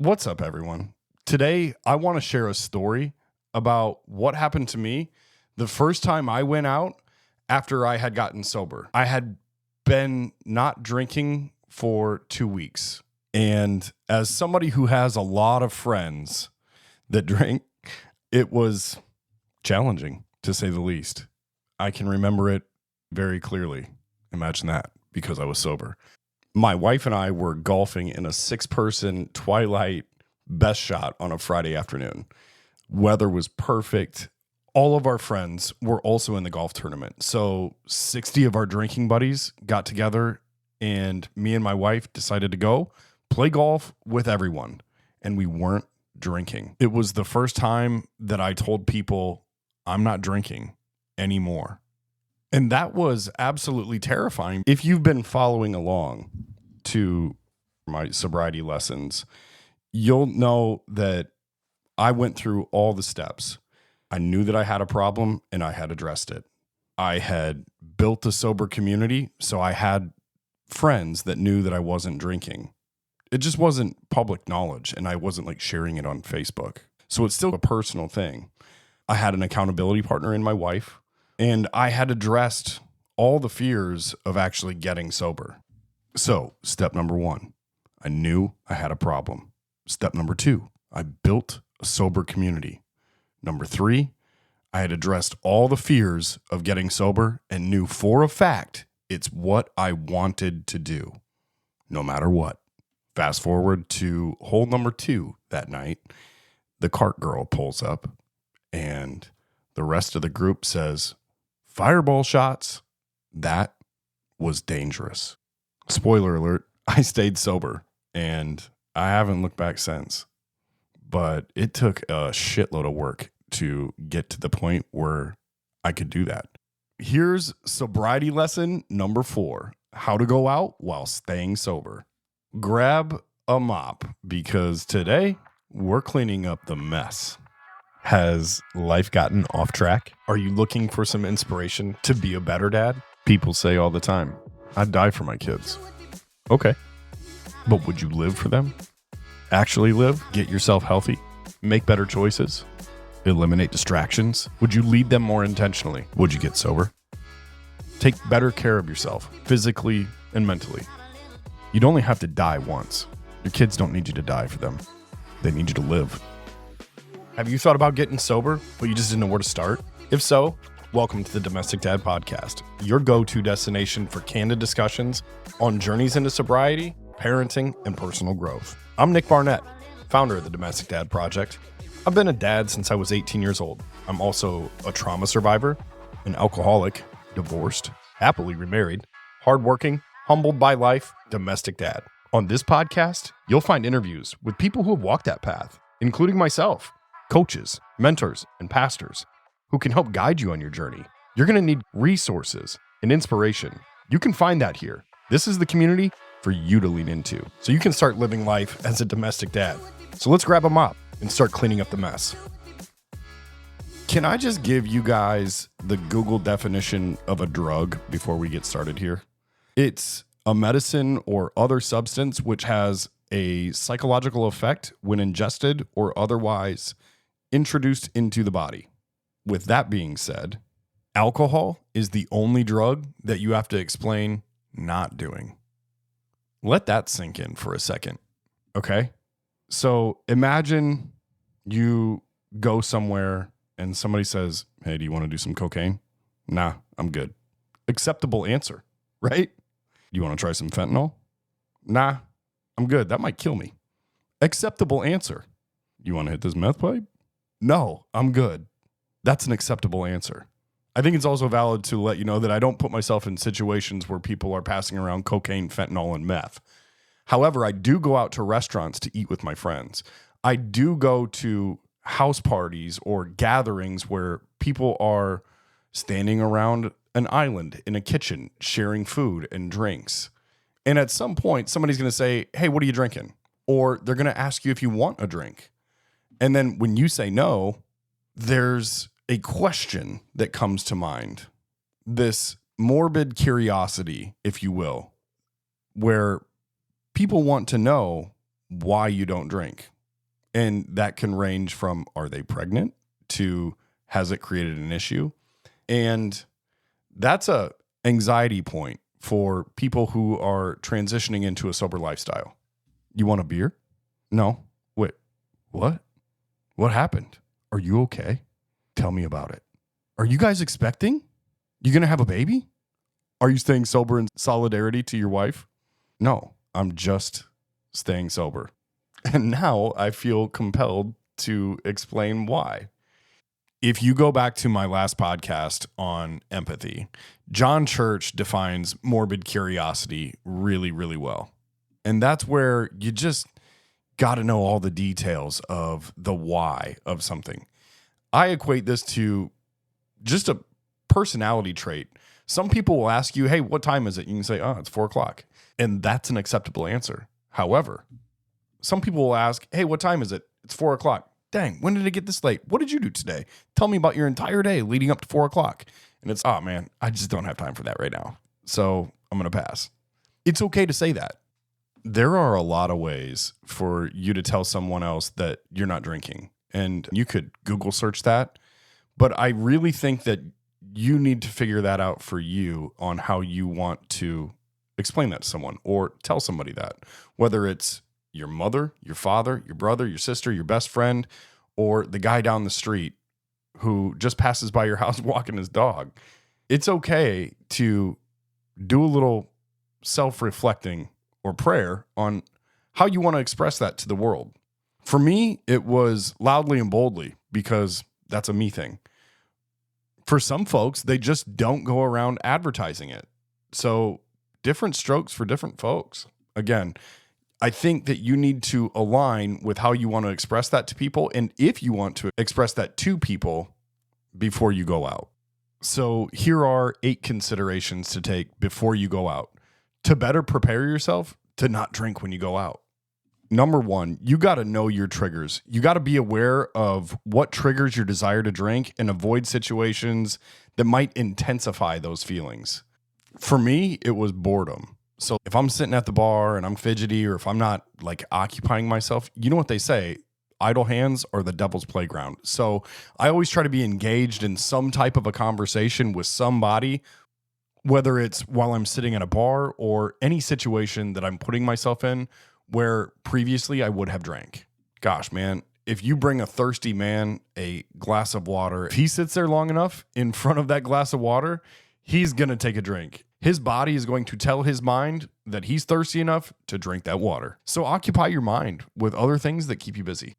What's up, everyone? Today, I want to share a story about what happened to me the first time I went out after I had gotten sober. I had been not drinking for 2 weeks. And as somebody who has a lot of friends that drink, it was challenging, to say the least. I can remember it very clearly. Imagine that, because I was sober. My wife and I were golfing in a 6-person twilight best shot on a Friday afternoon. Weather was perfect. All of our friends were also in the golf tournament. So 60 of our drinking buddies got together, and me and my wife decided to go play golf with everyone. And we weren't drinking. It was the first time that I told people I'm not drinking anymore. And that was absolutely terrifying. If you've been following along to my sobriety lessons, you'll know that I went through all the steps. I knew that I had a problem and I had addressed it. I had built a sober community, so I had friends that knew that I wasn't drinking. It just wasn't public knowledge, and I wasn't like sharing it on Facebook. So it's still a personal thing. I had an accountability partner in my wife. And I had addressed all the fears of actually getting sober. So, step number 1, I knew I had a problem. Step number 2, I built a sober community. Number 3, I had addressed all the fears of getting sober and knew for a fact it's what I wanted to do, no matter what. Fast forward to hole number 2 that night, the cart girl pulls up and the rest of the group says, "Fireball shots." That was dangerous. Spoiler alert, I stayed sober and I haven't looked back since. But it took a shitload of work to get to the point where I could do that. Here's sobriety lesson number 4, how to go out while staying sober. Grab a mop, because today we're cleaning up the mess. Has life gotten off track? Are you looking for some inspiration to be a better dad? People say all the time, I'd die for my kids. Okay. But would you live for them? Actually live? Get yourself healthy? Make better choices? Eliminate distractions? Would you lead them more intentionally? Would you get sober? Take better care of yourself, physically and mentally. You'd only have to die once. Your kids don't need you to die for them. They need you to live. Have you thought about getting sober, but you just didn't know where to start? If so, welcome to the Domestic Dad Podcast, your go-to destination for candid discussions on journeys into sobriety, parenting, and personal growth. I'm Nick Barnett, founder of the Domestic Dad Project. I've been a dad since I was 18 years old. I'm also a trauma survivor, an alcoholic, divorced, happily remarried, hardworking, humbled by life, domestic dad. On this podcast, you'll find interviews with people who have walked that path, including myself, coaches, mentors, and pastors who can help guide you on your journey. You're going to need resources and inspiration. You can find that here. This is the community for you to lean into, so you can start living life as a domestic dad. So let's grab a mop and start cleaning up the mess. Can I just give you guys the Google definition of a drug before we get started here? It's a medicine or other substance which has a psychological effect when ingested or otherwise introduced into the body. With that being said, alcohol is the only drug that you have to explain not doing. Let that sink in for a second, okay? So imagine you go somewhere and somebody says, "Hey, do you want to do some cocaine?" "Nah, I'm good." Acceptable answer, right? "Do you want to try some fentanyl?" "Nah, I'm good. That might kill me." Acceptable answer. "You want to hit this meth pipe?" "No, I'm good." That's an acceptable answer. I think it's also valid to let you know that I don't put myself in situations where people are passing around cocaine, fentanyl, and meth. However, I do go out to restaurants to eat with my friends. I do go to house parties or gatherings where people are standing around an island in a kitchen, sharing food and drinks. And at some point, somebody's going to say, "Hey, what are you drinking?" Or they're going to ask you if you want a drink. And then when you say no, there's a question that comes to mind. This morbid curiosity, if you will, where people want to know why you don't drink. And that can range from, are they pregnant, to has it created an issue? And that's a anxiety point for people who are transitioning into a sober lifestyle. You want a beer? No. Wait, what? What happened? Are you okay? Tell me about it. Are you guys expecting? You going to have a baby? Are you staying sober in solidarity to your wife? No, I'm just staying sober. And now I feel compelled to explain why. If you go back to my last podcast on empathy, John Church defines morbid curiosity really, really well. And that's where you just got to know all the details of the why of something. I equate this to just a personality trait. Some people will ask you, hey, what time is it? You can say, oh, it's 4:00. And that's an acceptable answer. However, some people will ask, hey, what time is it? It's 4:00. Dang, when did it get this late? What did you do today? Tell me about your entire day leading up to 4:00. And it's, oh man, I just don't have time for that right now. So I'm going to pass. It's okay to say that. There are a lot of ways for you to tell someone else that you're not drinking. And you could Google search that. But I really think that you need to figure that out for you on how you want to explain that to someone or tell somebody that, whether it's your mother, your father, your brother, your sister, your best friend, or the guy down the street who just passes by your house walking his dog. It's okay to do a little self-reflecting or prayer on how you want to express that to the world. For me, it was loudly and boldly because that's a me thing. For some folks, they just don't go around advertising it. So different strokes for different folks. Again, I think that you need to align with how you want to express that to people, and if you want to express that to people before you go out. So here are 8 considerations to take before you go out to better prepare yourself to not drink when you go out. Number 1, you got to know your triggers. You got to be aware of what triggers your desire to drink and avoid situations that might intensify those feelings. For me, it was boredom. So if I'm sitting at the bar and I'm fidgety, or if I'm not like occupying myself, you know what they say, idle hands are the devil's playground. So I always try to be engaged in some type of a conversation with somebody, whether it's while I'm sitting at a bar or any situation that I'm putting myself in where previously I would have drank. Gosh, man, if you bring a thirsty man a glass of water, if he sits there long enough in front of that glass of water, he's going to take a drink. His body is going to tell his mind that he's thirsty enough to drink that water. So occupy your mind with other things that keep you busy.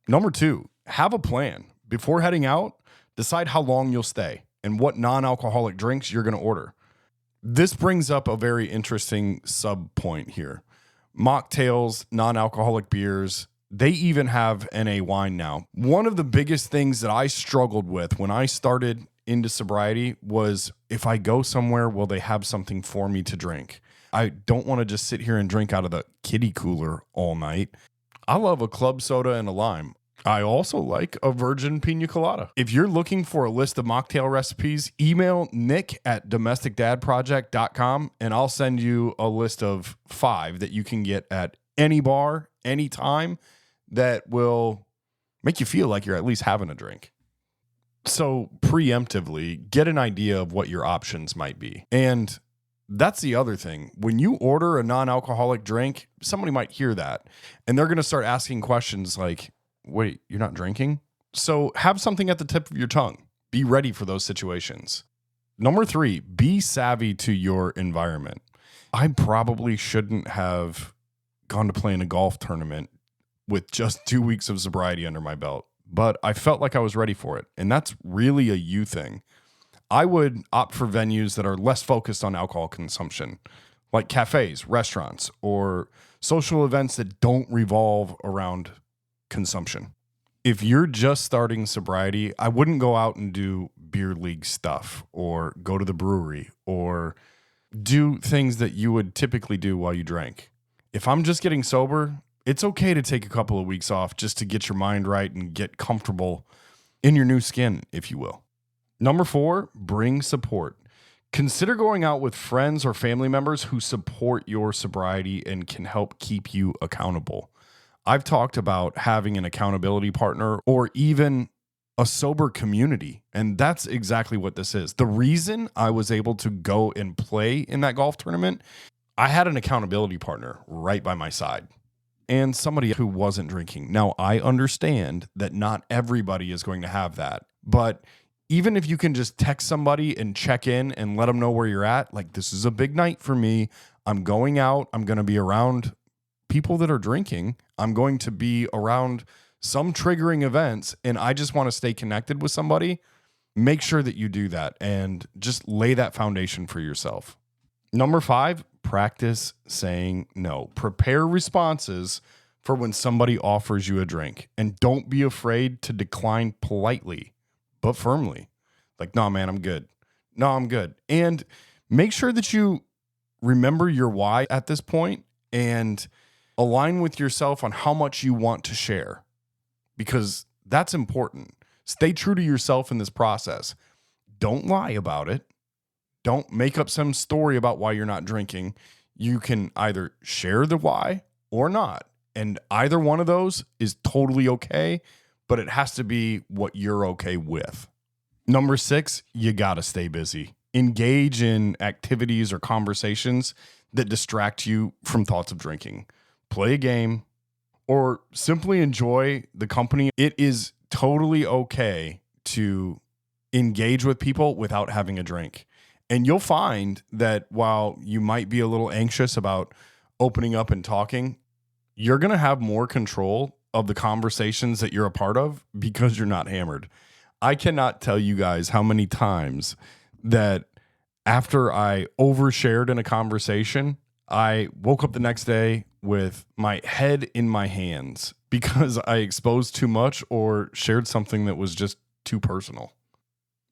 Number 2, have a plan. Before heading out, decide how long you'll stay and what non-alcoholic drinks you're going to order. This brings up a very interesting sub point here. Mocktails, non-alcoholic beers, they even have NA wine now. One of the biggest things that I struggled with when I started into sobriety was, if I go somewhere, will they have something for me to drink? I don't want to just sit here and drink out of the kiddie cooler all night. I love a club soda and a lime. I also like a virgin pina colada. If you're looking for a list of mocktail recipes, email nick@domesticdadproject.com and I'll send you a list of 5 that you can get at any bar, anytime, that will make you feel like you're at least having a drink. So preemptively, get an idea of what your options might be. And that's the other thing. When you order a non-alcoholic drink, somebody might hear that and they're going to start asking questions like, wait, you're not drinking? So have something at the tip of your tongue. Be ready for those situations. Number 3, be savvy to your environment. I probably shouldn't have gone to play in a golf tournament with just 2 weeks of sobriety under my belt, but I felt like I was ready for it. And that's really a you thing. I would opt for venues that are less focused on alcohol consumption, like cafes, restaurants, or social events that don't revolve around consumption. If you're just starting sobriety, I wouldn't go out and do beer league stuff or go to the brewery or do things that you would typically do while you drank. If I'm just getting sober, it's okay to take a couple of weeks off just to get your mind right and get comfortable in your new skin, if you will. Number 4, bring support. Consider going out with friends or family members who support your sobriety and can help keep you accountable. I've talked about having an accountability partner or even a sober community. And that's exactly what this is. The reason I was able to go and play in that golf tournament, I had an accountability partner right by my side and somebody who wasn't drinking. Now, I understand that not everybody is going to have that, but even if you can just text somebody and check in and let them know where you're at, like, this is a big night for me. I'm going out. I'm going to be around people that are drinking. I'm going to be around some triggering events, and I just want to stay connected with somebody. Make sure that you do that and just lay that foundation for yourself. Number 5, practice saying no. Prepare responses for when somebody offers you a drink, and don't be afraid to decline politely but firmly. Like, no, man, I'm good. No, I'm good. And make sure that you remember your why at this point and align with yourself on how much you want to share, because that's important. Stay true to yourself in this process. Don't lie about it. Don't make up some story about why you're not drinking. You can either share the why or not. And either one of those is totally okay, but it has to be what you're okay with. Number 6, you got to stay busy. Engage in activities or conversations that distract you from thoughts of drinking. Play a game or simply enjoy the company. It is totally okay to engage with people without having a drink. And you'll find that while you might be a little anxious about opening up and talking, you're going to have more control of the conversations that you're a part of because you're not hammered. I cannot tell you guys how many times that after I overshared in a conversation, I woke up the next day with my head in my hands because I exposed too much or shared something that was just too personal.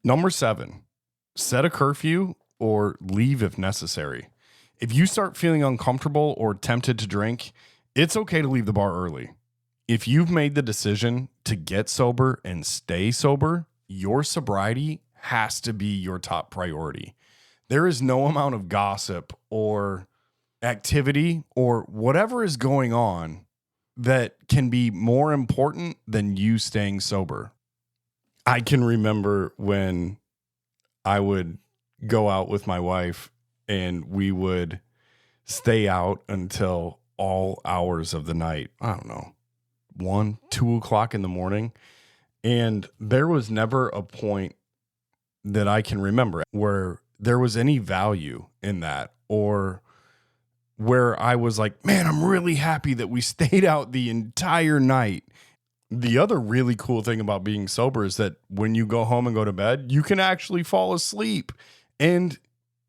Number 7, set a curfew or leave if necessary. If you start feeling uncomfortable or tempted to drink, it's okay to leave the bar early. If you've made the decision to get sober and stay sober, your sobriety has to be your top priority. There is no amount of gossip or activity or whatever is going on that can be more important than you staying sober. I can remember when I would go out with my wife and we would stay out until all hours of the night. I don't know, 1, 2 o'clock in the morning. And there was never a point that I can remember where there was any value in that, or where I was like, man, I'm really happy that we stayed out the entire night. The other really cool thing about being sober is that when you go home and go to bed, you can actually fall asleep and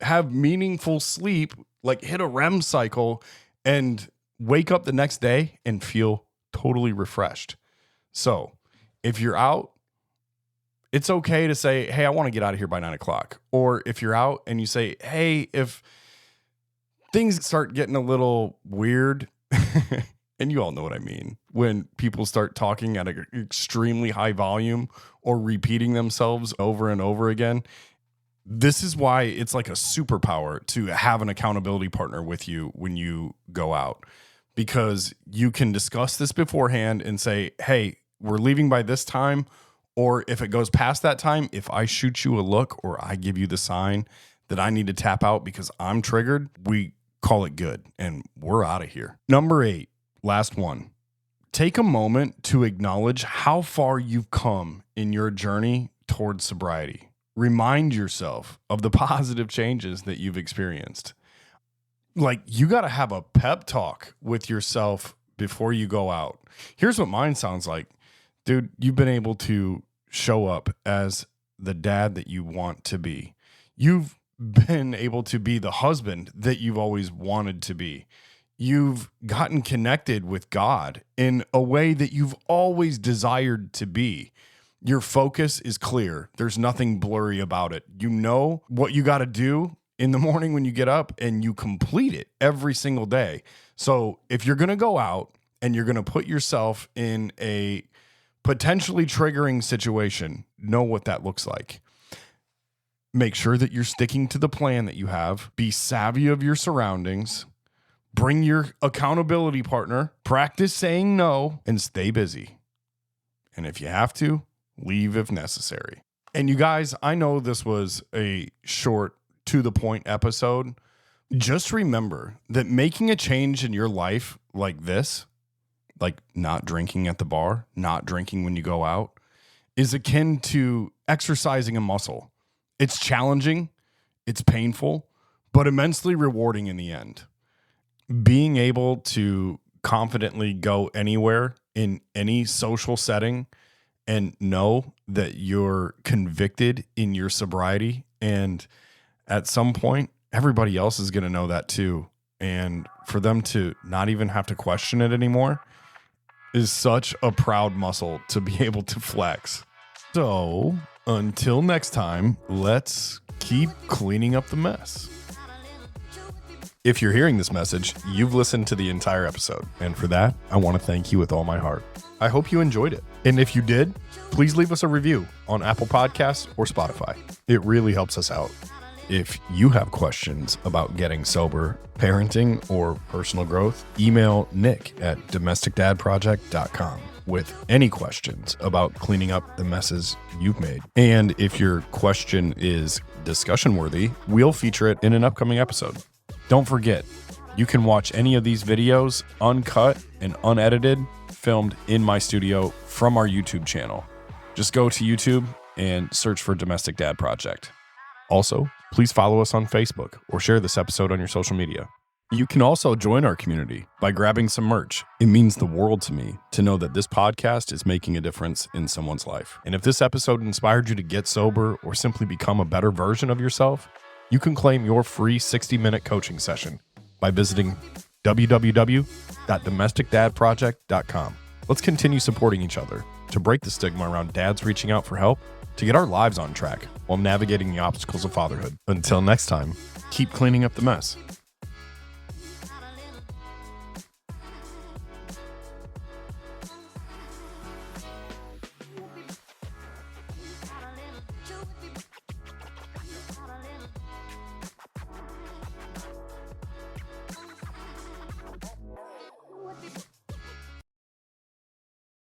have meaningful sleep, like hit a REM cycle and wake up the next day and feel totally refreshed. So if you're out, it's okay to say, hey, I want to get out of here by 9 o'clock. Or if you're out and you say, hey, if things start getting a little weird, and you all know what I mean, when people start talking at an extremely high volume or repeating themselves over and over again, this is why it's like a superpower to have an accountability partner with you when you go out, because you can discuss this beforehand and say, hey, we're leaving by this time. Or if it goes past that time, if I shoot you a look or I give you the sign that I need to tap out because I'm triggered, we call it good and we're out of here. Number 8, last one. Take a moment to acknowledge how far you've come in your journey towards sobriety. Remind yourself of the positive changes that you've experienced. Like, you got to have a pep talk with yourself before you go out. Here's what mine sounds like. Dude, you've been able to show up as the dad that you want to be. You've been able to be the husband that you've always wanted to be. You've gotten connected with God in a way that you've always desired to be. Your focus is clear. There's nothing blurry about it. You know what you got to do in the morning when you get up, and you complete it every single day. So if you're going to go out and you're going to put yourself in a potentially triggering situation, know what that looks like. Make sure that you're sticking to the plan that you have. Be savvy of your surroundings. bring your accountability partner, practice saying no, and stay busy. And if you have to, leave if necessary. And you guys, I know this was a short, to the point episode. Just remember that making a change in your life like this, like not drinking at the bar, not drinking when you go out, is akin to exercising a muscle. It's challenging, it's painful, but immensely rewarding in the end. Being able to confidently go anywhere in any social setting and know that you're convicted in your sobriety, and at some point, everybody else is going to know that too. And for them to not even have to question it anymore is such a proud muscle to be able to flex. So until next time, let's keep cleaning up the mess. If you're hearing this message, you've listened to the entire episode. And for that, I want to thank you with all my heart. I hope you enjoyed it. And if you did, please leave us a review on Apple Podcasts or Spotify. It really helps us out. If you have questions about getting sober, parenting, or personal growth, email nick@domesticdadproject.com with any questions about cleaning up the messes you've made. And if your question is discussion worthy, we'll feature it in an upcoming episode. Don't forget, you can watch any of these videos uncut and unedited, filmed in my studio from our YouTube channel. Just go to YouTube and search for Domestic Dad Project. Also, please follow us on Facebook or share this episode on your social media. You can also join our community by grabbing some merch. It means the world to me to know that this podcast is making a difference in someone's life. And if this episode inspired you to get sober or simply become a better version of yourself, you can claim your free 60-minute coaching session by visiting www.domesticdadproject.com. Let's continue supporting each other to break the stigma around dads reaching out for help, to get our lives on track while navigating the obstacles of fatherhood. Until next time, keep cleaning up the mess.